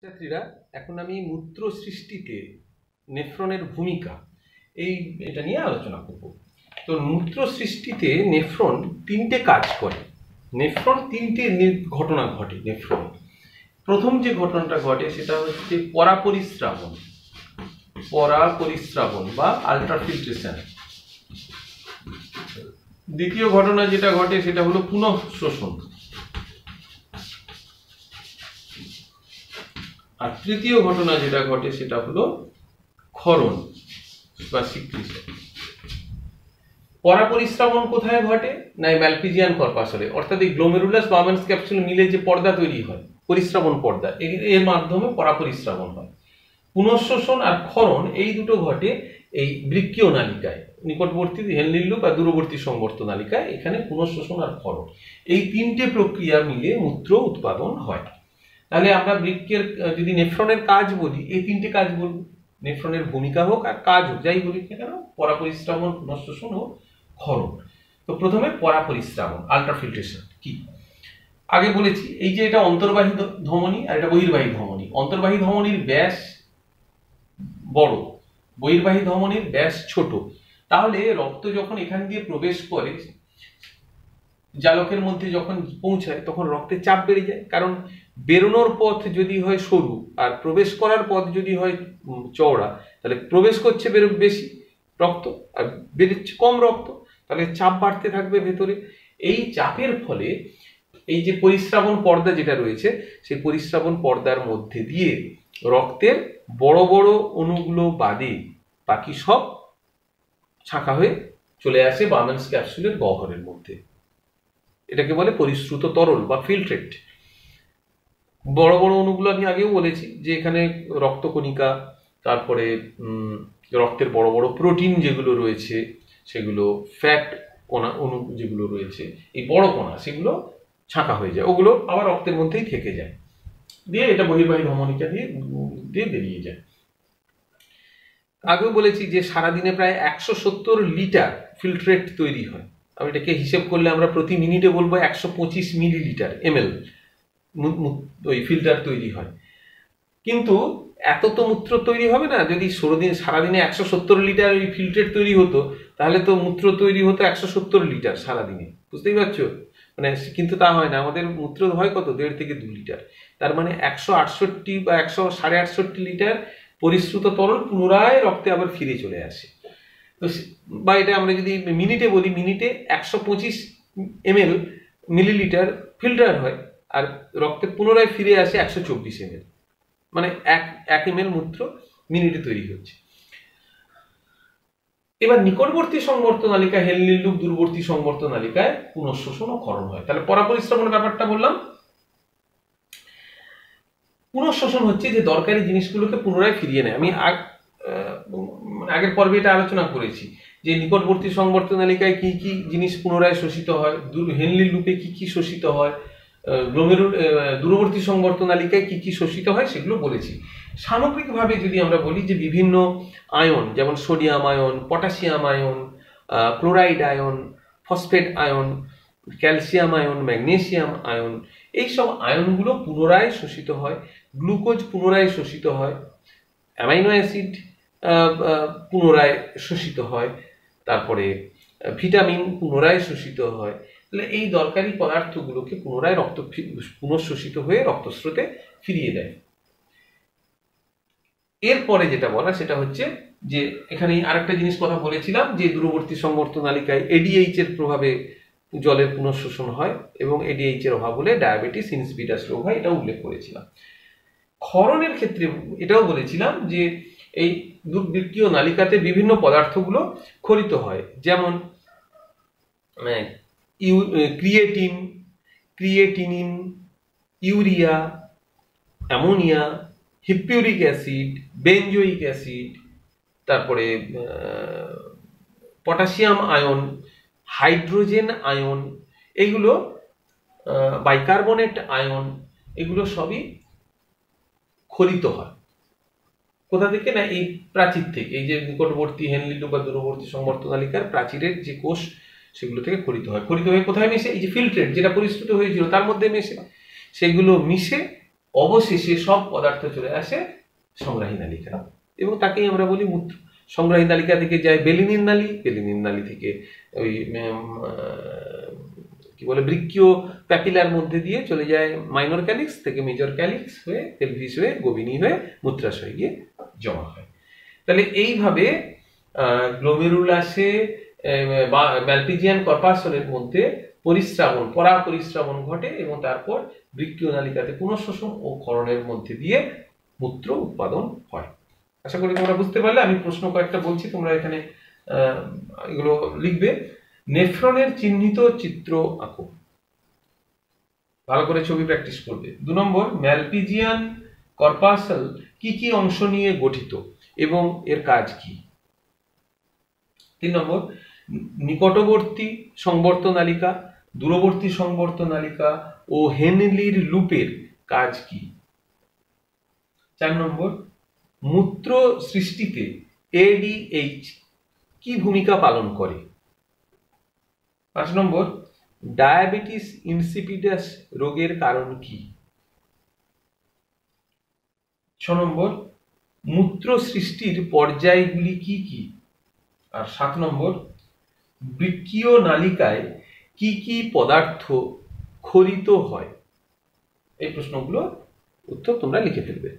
ছাত্রীরা, এখন আমি মূত্র সৃষ্টিতে নেফ্রনের ভূমিকা এটা নিয়ে আলোচনা করব। তো মূত্র সৃষ্টিতে নেফ্রন তিনটে কাজ করে। নেফ্রন তিনটে ঘটনা ঘটে। নেফ্রন প্রথম যে ঘটনাটা ঘটে সেটা হচ্ছে পরাপরিস্রাবণ বা আল্ট্রাফিল্ট্রেশন। দ্বিতীয় ঘটনা যেটা ঘটে সেটা হলো পুনঃশোষণ। আর তৃতীয় ঘটনা যেটা ঘটে সেটা হলো ক্ষরণ বা সিক্রিশন। পরাপরিস্রাবণ কোথায় ঘটে? না, ম্যালপিজিয়ান কর্পাসলে, অর্থাৎ এই গ্লোমেরুলাস বার্মেন্স ক্যাপসুল মিলে যে পর্দা তৈরি হয়, পরিস্রাবণ পর্দা, এর মাধ্যমে পরাপরিস্রাবণ হয়। পুনঃশোষণ আর ক্ষরণ এই দুটো ঘটে এই বৃক্কীয় নালিকায়, নিকটবর্তী হেনলির লুপ আর দূরবর্তী সংবর্ত নালিকায়। এখানে পুনঃশোষণ আর ক্ষরণ এই তিনটে প্রক্রিয়া মিলে মূত্র উৎপাদন হয়। তাহলে আমরা বৃক্কের যদি নেফ্রনের কাজ বলি, এই তিনটে কাজ বলবো। নেফ্রনের ভূমিকা হোক আর কাজ হোক, যাই বলি না কেন, পরাপরিস্রাবণ, পুনঃশোষণ ও ক্ষরণ। তো প্রথমে পরাপরিস্রাবণ, আল্ট্রাফিল্ট্রেশন কি আগে বলেছি। এই যে এটা অন্তর্বাহী ধমনী আর এটা বহির্বাহী ধমনী। অন্তর্বাহী ধমনীর ব্যাস বড়, বহির্বাহী ধমনীর ব্যাস ছোট। তাহলে রক্ত যখন এখান দিয়ে প্রবেশ করে, জালকের মধ্যে যখন পৌঁছায়, তখন রক্তের চাপ বেড়ে যায়। কারণ বেরোনোর পথ যদি হয় সরু আর প্রবেশ করার পথ যদি হয় চওড়া, তাহলে প্রবেশ করছে বেশি রক্ত আর বেরোচ্ছে কম রক্ত, তাহলে চাপ বাড়তে থাকবে ভেতরে। এই চাপের ফলে এই যে পরিস্রাবণ পর্দা যেটা রয়েছে, সেই পরিস্রাবণ পর্দার মধ্যে দিয়ে রক্তের বড় বড় অণুগুলো বাদে বাকি সব ছাঁকা হয়ে চলে আসে বার্মেন্স ক্যাপসুলের গহ্বরের মধ্যে। এটাকে বলে পরিশ্রুত তরল বা ফিল্ট্রেট। বড় বড় অণুগুলো আমি আগেও বলেছি যে এখানে রক্তকণিকা, তারপরে রক্তের বড় বড় প্রোটিন যেগুলো রয়েছে সেগুলো, ফ্যাট কণা অণু যেগুলো রয়েছে, এই বড় কণা, সেগুলো ছাঁকা হয়ে যায়, ওগুলো আবার রক্তের মধ্যেই থেকে যায়, দিয়ে এটা বহির্বাহী ধমনিকা দিয়ে বেরিয়ে যায়। আগেও বলেছি যে সারাদিনে প্রায় 170 লিটার ফিল্ট্রেট তৈরি হয়। আমি এটাকে হিসেব করলে আমরা প্রতি মিনিটে বলবো 125 মিলিলিটার ml ওই ফিল্টার তৈরি হয়। কিন্তু এত তো মূত্র তৈরি হবে না। যদি সারাদিনে 170 লিটার ওই ফিল্ট্রেট তৈরি হতো, তাহলে তো মূত্র তৈরি হতো 170 লিটার সারাদিনে, বুঝতেই পারছো? মানে কিন্তু তা হয় না। আমাদের মূত্র হয় কত? 1.5 থেকে 2 লিটার। তার মানে 168 বা 168.5 লিটার পরিশ্রুত তরল পুনরায় রক্তে আবার ফিরে চলে আসে। তো বা এটা আমরা যদি মিনিটে বলি, মিনিটে 125 মিলিলিটার ফিল্টার হয় আর রক্তে পুনরায় ফিরে আসে 124 ml, মানে 1 ml মূত্র মিনিটে তৈরি হচ্ছে। এবার নিকটবর্তী সংবর্ত নালিকা, হেনলির লুপ, দূরবর্তী সংবর্ত নালিকায় পুনঃশোষণ ও ক্ষরণ হয়। তাহলে পরাপরিস্রাবণের ব্যাপারটা বললাম। পুনঃশোষণ হচ্ছে যে দরকারি জিনিসগুলোকে পুনরায় ফিরিয়ে নেয়। আমি আগের পর্বে এটা আলোচনা করেছি যে নিকটবর্তী সংবর্ত নালিকায় কি কি জিনিস পুনরায় শোষিত হয়, হেনলির লুপে কি কি শোষিত হয়, দূরবর্তী সংবর্ত নালিকায় কি কি শোষিত হয়, সেগুলো বলেছি। সামগ্রিকভাবে যদি আমরা বলি যে বিভিন্ন আয়ন, যেমন sodium ion, potassium ion, chloride ion, phosphate ion, calcium ion, magnesium ion, এইসব আয়নগুলো পুনরায় শোষিত হয়। গ্লুকোজ পুনরায় শোষিত হয়, অ্যামাইনো অ্যাসিড পুনরায় শোষিত হয়, তারপরে ভিটামিন পুনরায় শোষিত হয়। তাহলে এই দরকারি পদার্থগুলোকে পুনরায় পুনঃশোষিত হয়ে রক্তস্রোতে ফিরিয়ে দেয়। এরপরে যেটা বলা সেটা হচ্ছে যে এখানে আরেকটা জিনিস কথা বলেছিলাম যে দূরবর্তী সংবর্ত নালিকায় এডিএইচ এর প্রভাবে জলের পুনঃশোষণ হয় এবং এডিএইচ এর অভাব হলে ডায়াবেটিস ইনসিপিটাস রোগ হয়, এটা উল্লেখ করেছিলাম। ক্ষরণের ক্ষেত্রে এটাও বলেছিলাম যে এই বৃক্কীয় নালিকাতে বিভিন্ন পদার্থগুলো ক্ষরিত হয়, যেমন creatinine, urea, ammonia, hippuric acid, benzoic acid, তারপরে পটাশিয়াম আয়ন, হাইড্রোজেন আয়ন, এগুলো বাইকার্বনেট আয়ন, এগুলো সবই ক্ষরিত হয়। কোথা থেকে? না, এই প্রাচীর থেকে। এই যে নিকটবর্তী হেনলি লুপ বা দূরবর্তী সংবর্ত নালিকার প্রাচীরের যে কোষ, সেগুলো থেকে ক্ষরিত হয়। ক্ষরিত হয়ে কোথায় মেশে? এই যে ফিল্ট্রেট যেটা পরিশ্রুত হয়েছিল তার মধ্যে মেশে। সেগুলো মিশে অবশেষে সব পদার্থ চলে আসে সংগ্রাহী নালিকা, এবং তাকেই আমরা বলি মূত্র। সংগ্রাহী নালিকা থেকে যায় বেলিনিন নালী, বেলিনিন নালী থেকে ওই কি বলে বৃক্কীয় প্যাপিলার মধ্যে দিয়ে চলে যায় মাইনর ক্যালিক্স, থেকে মেজর ক্যালিক্স হয়ে পেলভিস হয়ে গোবিনী হয়ে মূত্রাশয়ে গিয়ে জমা হয়। তাহলে এইভাবে গ্লোমেরুলাসে বা ম্যালপিজিয়ান কর্পাসলের মধ্যে পরিস্রাবণ, পরাপরিস্রাবণ ঘটে এবং তারপর বৃক্কীয় নালিকাতে পুনঃশোষণ ও ক্ষরণের মধ্যে দিয়ে মূত্র উৎপাদন হয়। আশা করি তোমরা বুঝতে পারলে। আমি প্রশ্ন কয়েকটা বলছি, তোমরা এখানে এগুলো লিখবে। নেফ্রনের চিহ্নিত চিত্র আঁকো, ভালো করে ছবি প্র্যাকটিস করবে। 2 নম্বর, ম্যালপিজিয়ান কর্পাসল কি কি অংশ নিয়ে গঠিত এবং এর কাজ কি? 3 নম্বর, নিকটবর্তী সংবর্ত নালিকা, দূরবর্তী সংবর্ত নালিকা ও হেনলির লুপের কাজ কি? 4 নম্বর, মূত্র সৃষ্টিতে এডিএইচ কি ভূমিকা পালন করে? 5 নম্বর, ডায়াবেটিস ইনসিপিডাস রোগের কারণ কি? 6 নম্বর, মূত্র সৃষ্টির পর্যায়গুলি কি কি? আর 7 নম্বর, বৃক্কীয় নালিকায় কি কি পদার্থ ক্ষরিত হয়? এই প্রশ্নগুলো উত্তর তোমরা লিখে ফেলবে।